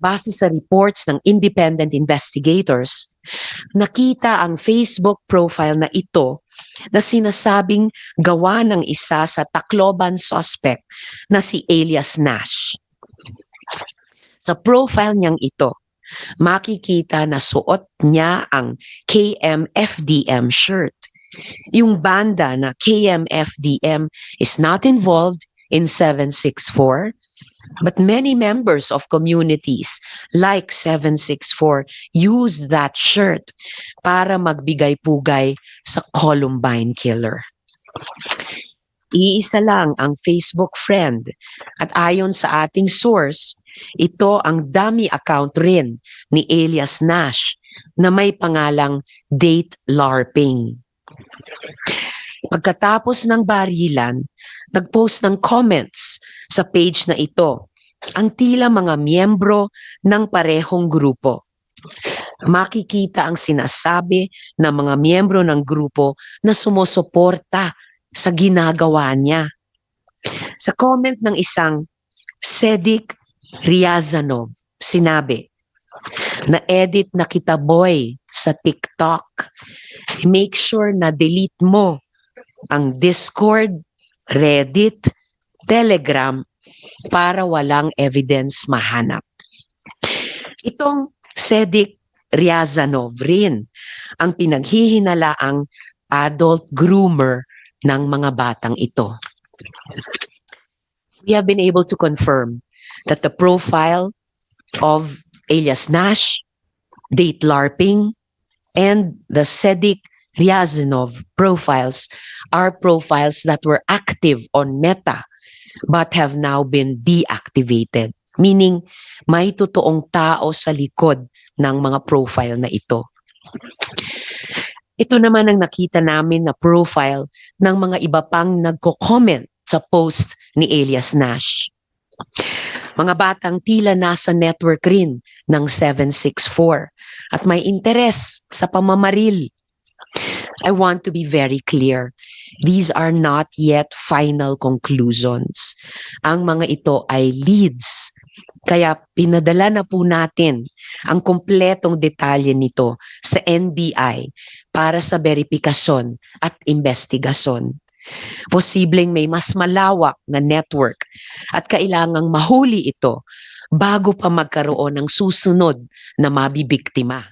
Base sa reports ng independent investigators, nakita ang Facebook profile na ito na sinasabing gawa ng isa sa Tacloban suspect na si Elias Nash. Sa profile niyang ito, makikita na suot niya ang KMFDM shirt. Yung banda na KMFDM is not involved in 764, but many members of communities like 764 use that shirt para magbigay-pugay sa Columbine killer. Iisa lang ang Facebook friend at ayon sa ating source, ito ang dummy account rin ni Elias Nash na may pangalang Date LARPing. Pagkatapos ng barilan, nagpost ng comments sa page na ito ang tila mga miyembro ng parehong grupo. Makikita ang sinasabi ng mga miyembro ng grupo na sumusuporta sa ginagawa niya. Sa comment ng isang Sedik Riazanov, sinabi, na-edit na kita boy sa TikTok. Make sure na delete mo ang Discord, Reddit, Telegram para walang evidence mahanap. Itong Sedik Riazanov rin ang pinaghihinalaang adult groomer ng mga batang ito. We have been able to confirm that the profile of Elias Nash, Date LARPing, and the Sedik Riazanov profiles are profiles that were active on Meta but have now been deactivated. Meaning, may totoong tao sa likod ng mga profile na ito. Ito naman ang nakita namin na profile ng mga iba pang nagko-comment sa post ni Elias Nash. Mga batang tila nasa network rin ng 764 at may interes sa pamamaril. I want to be very clear. These are not yet final conclusions. Ang mga ito ay leads. Kaya pinadala na po natin ang kumpletong detalye nito sa NBI para sa verifikasyon at investigasyon. Posibleng may mas malawak na network at kailangang mahuli ito bago pa magkaroon ng susunod na mabibiktima.